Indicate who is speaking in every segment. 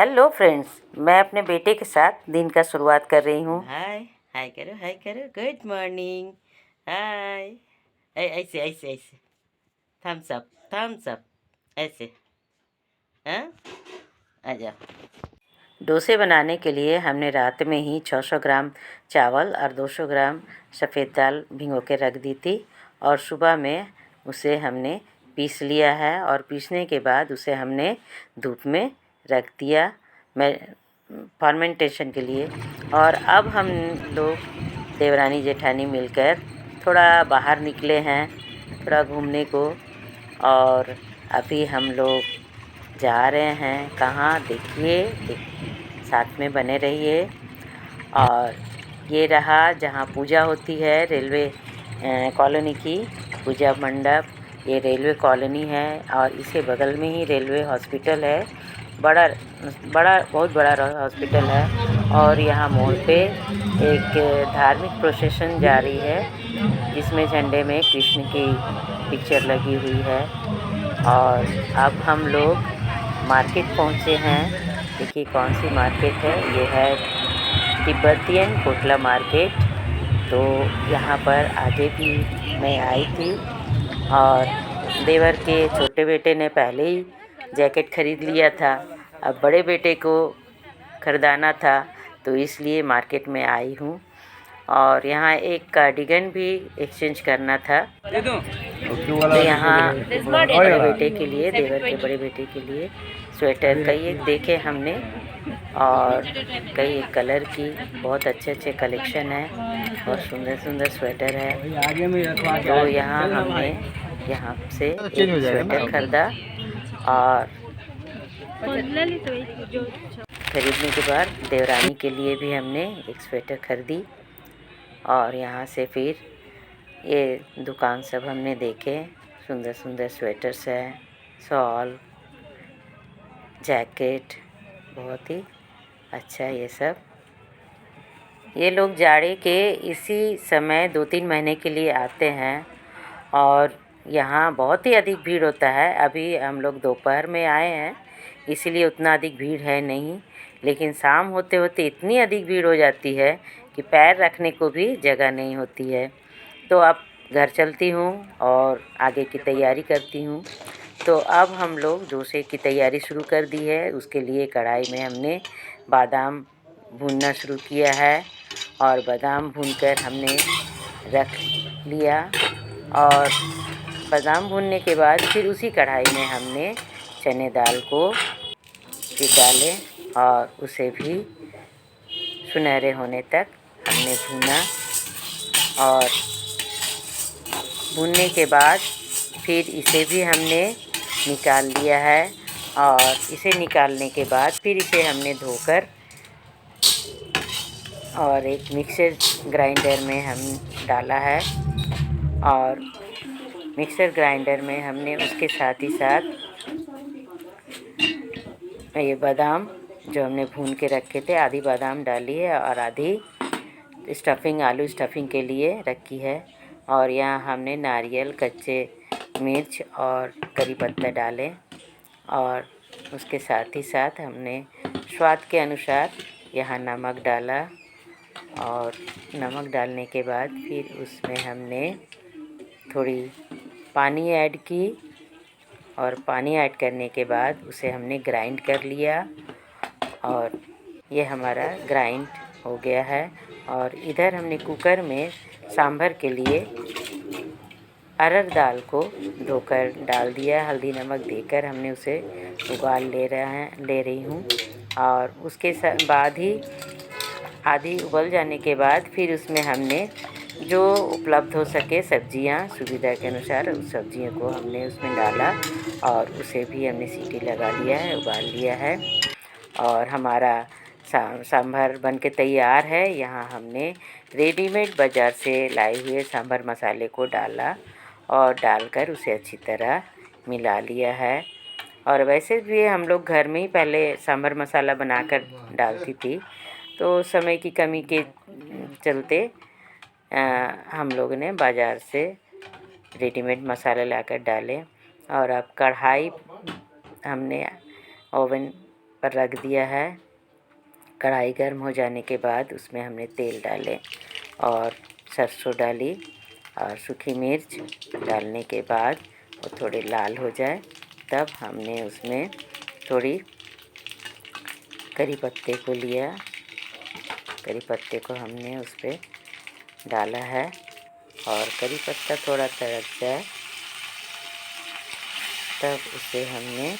Speaker 1: Hello friends, मैं अपने बेटे के साथ दिन का शुरुआत कर रही हूँ।
Speaker 2: हाय हाय करो गुड मॉर्निंग। हाय ऐसे ऐसे ऐसे थम्स अप ऐसे। हाँ, आ जाओ।
Speaker 1: डोसे बनाने के लिए हमने रात में ही 600 ग्राम चावल और 200 ग्राम सफ़ेद दाल भिगो के रख दी थी और सुबह में उसे हमने पीस लिया है और पीसने के बाद उसे हमने धूप में रख दिया मैं फर्मेंटेशन के लिए। और अब हम लोग देवरानी जेठानी मिलकर थोड़ा बाहर निकले हैं, थोड़ा घूमने को। और अभी हम लोग जा रहे हैं कहाँ, देखिए, साथ में बने रहिए। और ये रहा जहाँ पूजा होती है, रेलवे कॉलोनी की पूजा मंडप। ये रेलवे कॉलोनी है और इसके बगल में ही रेलवे हॉस्पिटल है। बहुत बड़ा हॉस्पिटल है। और यहाँ मोड़ पे एक धार्मिक प्रोसेशन जा रही है जिसमें झंडे में कृष्ण की पिक्चर लगी हुई है। और अब हम लोग मार्केट पहुँचे हैं। देखिए कौन सी मार्केट है, ये है तिब्बतियन कोटला मार्केट। तो यहाँ पर आगे भी मैं आई थी और देवर के छोटे बेटे ने पहले ही जैकेट ख़रीद लिया था। अब बड़े बेटे को ख़रीदाना था तो इसलिए मार्केट में आई हूँ। और यहाँ एक कार्डिगन भी एक्सचेंज करना था तो यहाँ बड़े बेटे के लिए, देवर के बड़े बेटे के लिए स्वेटर कई एक देखे हमने और कई एक कलर की बहुत अच्छे अच्छे कलेक्शन है और सुंदर सुंदर स्वेटर है। तो यहाँ हमने यहाँ से एक स्वेटर ख़रीदा और खरीदने के बाद देवरानी के लिए भी हमने एक स्वेटर ख़रीदी। और यहाँ से फिर ये दुकान सब हमने देखे, सुंदर सुंदर स्वेटर्स हैं, शॉल, जैकेट, बहुत ही अच्छा ये सब। ये लोग जाड़े के इसी समय 2-3 महीने के लिए आते हैं और यहाँ बहुत ही अधिक भीड़ होता है। अभी हम लोग दोपहर में आए हैं इसीलिए उतना अधिक भीड़ है नहीं, लेकिन शाम होते होते इतनी अधिक भीड़ हो जाती है कि पैर रखने को भी जगह नहीं होती है। तो अब घर चलती हूँ और आगे की तैयारी करती हूँ। तो अब हम लोग डोसे की तैयारी शुरू कर दी है। उसके लिए कढ़ाई में हमने बादाम भूनना शुरू किया है और बादाम भूनकर हमने रख लिया। और बादाम भूनने के बाद फिर उसी कढ़ाई में हमने चने दाल को फिर डाले और उसे भी सुनहरे होने तक हमने भूना। और भूनने के बाद फिर इसे भी हमने निकाल लिया है। और इसे निकालने के बाद फिर इसे हमने धोकर और एक मिक्सर ग्राइंडर में हम डाला है। और मिक्सर ग्राइंडर में हमने उसके साथ ही साथ ये बादाम जो हमने भून के रखे थे, आधी बादाम डाली है और आधी स्टफिंग, आलू स्टफिंग के लिए रखी है। और यहाँ हमने नारियल, कच्चे मिर्च और करी पत्ता डाले। और उसके साथ ही साथ हमने स्वाद के अनुसार यहाँ नमक डाला। और नमक डालने के बाद फिर उसमें हमने थोड़ी पानी ऐड की और पानी ऐड करने के बाद उसे हमने ग्राइंड कर लिया और ये हमारा ग्राइंड हो गया है। और इधर हमने कुकर में सांभर के लिए अरहर दाल को धोकर डाल दिया, हल्दी नमक देकर हमने उसे उबाल ले रही हूँ। और उसके बाद ही आधी उबल जाने के बाद फिर उसमें हमने जो उपलब्ध हो सके सब्जियां, सुविधा के अनुसार उस सब्जियों को हमने उसमें डाला और उसे भी हमने सीटी लगा लिया है, उबाल लिया है। और हमारा सांभर बन के तैयार है। यहाँ हमने रेडीमेड बाज़ार से लाए हुए सांभर मसाले को डाला और डालकर उसे अच्छी तरह मिला लिया है। और वैसे भी हम लोग घर में ही पहले सांभर मसाला बनाकर डालती थी, तो समय की कमी के चलते हम लोगों ने बाज़ार से रेडीमेड मसाला लाकर डाले। और अब कढ़ाई हमने ओवन पर रख दिया है। कढ़ाई गर्म हो जाने के बाद उसमें हमने तेल डाले और सरसों डाली और सूखी मिर्च डालने के बाद वो थोड़े लाल हो जाए तब हमने उसमें थोड़ी करी पत्ते को लिया। करी पत्ते को हमने उस पर डाला है और करी पत्ता थोड़ा तड़क जाए तब उसे हमने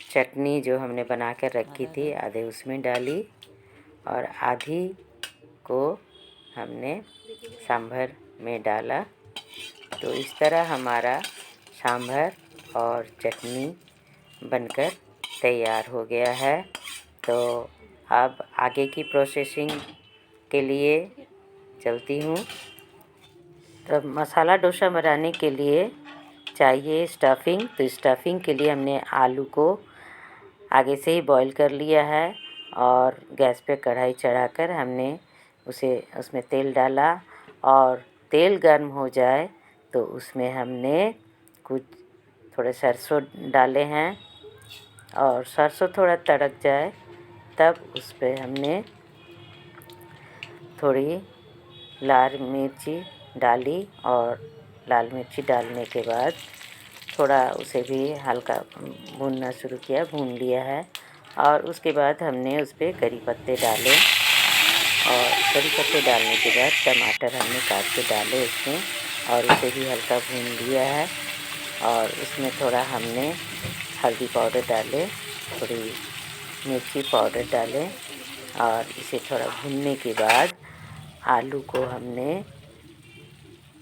Speaker 1: चटनी जो हमने बना कर रखी थी आधे उसमें डाली और आधी को हमने सांभर में डाला। तो इस तरह हमारा सांभर और चटनी बनकर तैयार हो गया है। तो अब आगे की प्रोसेसिंग के लिए चलती हूँ। तो मसाला डोसा बनाने के लिए चाहिए स्टफिंग। तो स्टफिंग के लिए हमने आलू को आगे से ही बॉईल कर लिया है और गैस पे कढ़ाई चढ़ाकर हमने उसमें तेल डाला और तेल गर्म हो जाए तो उसमें हमने कुछ थोड़े सरसों डाले हैं और सरसों थोड़ा तड़क जाए तब उस पर हमने थोड़ी लाल मिर्ची डाली और लाल मिर्ची डालने के बाद थोड़ा उसे भी हल्का भूनना शुरू किया, भून लिया है। और उसके बाद हमने उस पर करी पत्ते डाले और करी पत्ते डालने के बाद टमाटर हमने काट के डाले उसमें और उसे भी हल्का भून लिया है। और उसमें थोड़ा हमने हल्दी पाउडर डाले, थोड़ी मिर्ची पाउडर डाले और इसे थोड़ा भूनने के बाद आलू को हमने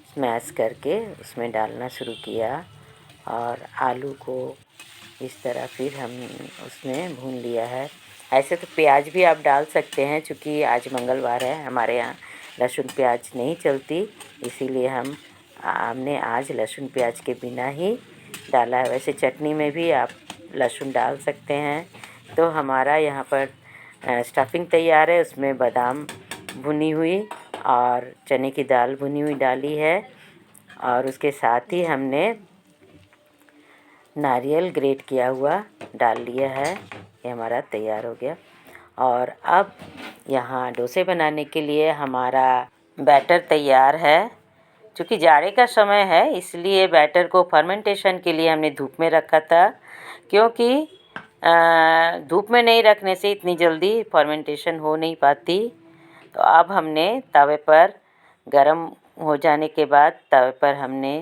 Speaker 1: स्मैश करके उसमें डालना शुरू किया और आलू को इस तरह फिर हम उसमें भून लिया है। ऐसे तो प्याज भी आप डाल सकते हैं, चूँकि आज मंगलवार है, हमारे यहाँ लहसुन प्याज नहीं चलती, इसीलिए हमने आज लहसुन प्याज के बिना ही डाला है। वैसे चटनी में भी आप लहसुन डाल सकते हैं। तो हमारा यहाँ पर स्टफिंग तैयार है। उसमें बादाम भुनी हुई और चने की दाल भुनी हुई डाली है और उसके साथ ही हमने नारियल ग्रेट किया हुआ डाल लिया है। ये हमारा तैयार हो गया। और अब यहाँ डोसे बनाने के लिए हमारा बैटर तैयार है। चूँकि जाड़े का समय है इसलिए बैटर को फर्मेंटेशन के लिए हमने धूप में रखा था, क्योंकि धूप में नहीं रखने से इतनी जल्दी फर्मेंटेशन हो नहीं पाती। तो अब हमने तवे पर गरम हो जाने के बाद तवे पर हमने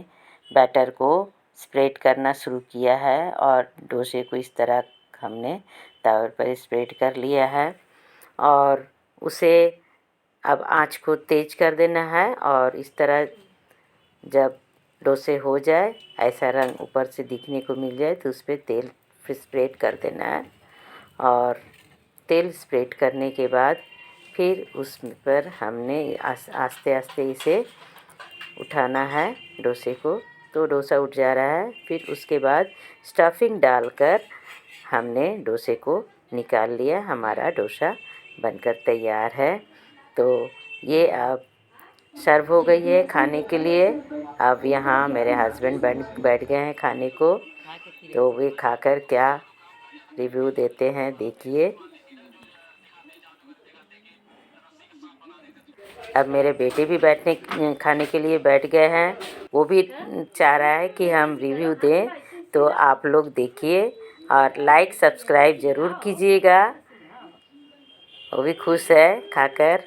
Speaker 1: बैटर को स्प्रेड करना शुरू किया है और डोसे को इस तरह हमने तवे पर स्प्रेड कर लिया है और उसे अब आँच को तेज़ कर देना है। और इस तरह जब डोसे हो जाए, ऐसा रंग ऊपर से दिखने को मिल जाए तो उस पर तेल फिर स्प्रेड कर देना है और तेल स्प्रेड करने के बाद फिर उस पर हमने आस्ते आस्ते इसे उठाना है डोसे को। तो डोसा उठ जा रहा है। फिर उसके बाद स्टफिंग डालकर हमने डोसे को निकाल लिया। हमारा डोसा बनकर तैयार है। तो ये अब सर्व हो गई है खाने के लिए। अब यहाँ मेरे हस्बैंड बैठ गए हैं खाने को, तो वे खाकर क्या रिव्यू देते हैं देखिए। अब मेरे बेटे भी खाने के लिए बैठ गए हैं। वो भी चाह रहा है कि हम रिव्यू दें, तो आप लोग देखिए और लाइक सब्सक्राइब ज़रूर कीजिएगा। वो भी खुश है खाकर।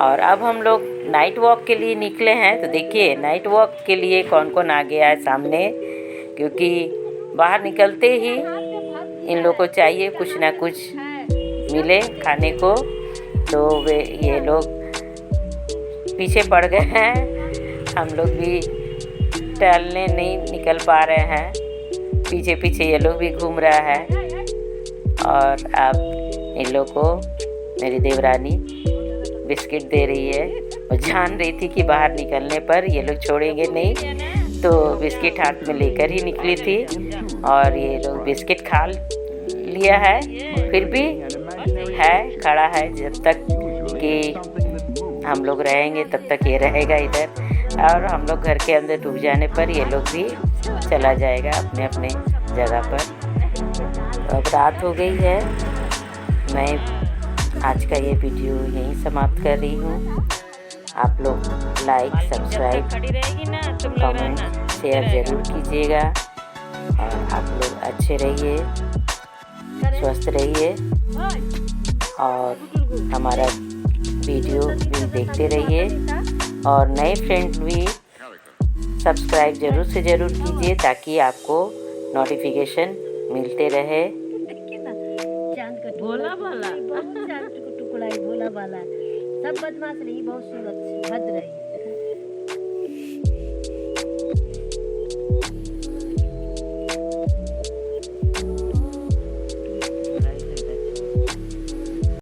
Speaker 1: और अब हम लोग नाइट वॉक के लिए निकले हैं। तो देखिए नाइट वॉक के लिए कौन कौन आ गया है सामने, क्योंकि बाहर निकलते ही इन लोगों को चाहिए कुछ ना कुछ मिले खाने को। तो ये लोग पीछे पड़ गए हैं। हम लोग भी टहलने नहीं निकल पा रहे हैं, पीछे पीछे ये लोग भी घूम रहा है। और अब इन लोग को मेरी देवरानी बिस्किट दे रही है। वो जान रही थी कि बाहर निकलने पर ये लोग छोड़ेंगे नहीं, तो बिस्किट हाथ में लेकर ही निकली थी और ये लोग बिस्किट खा लिया है। फिर भी है खड़ा है, जब तक कि हम लोग रहेंगे तब तक ये रहेगा इधर। और हम लोग घर के अंदर डूब जाने पर ये लोग भी चला जाएगा अपने अपने जगह पर। तो अब रात हो गई है। मैं आज का ये वीडियो यहीं समाप्त कर रही हूँ। आप लोग लाइक, सब्सक्राइब, कमेंट, शेयर ज़रूर कीजिएगा और आप लोग अच्छे रहिए, स्वस्थ रहिए और हमारा वीडियो भी देखते रहिए और नए फ्रेंड भी सब्सक्राइब ज़रूर से ज़रूर कीजिए ताकि आपको नोटिफिकेशन मिलते रहे।
Speaker 3: भोला भाला बहुत चांद का टुकड़ा है, भोला भाला सब बदमाश नहीं, बहुत सुंदर भद्र है।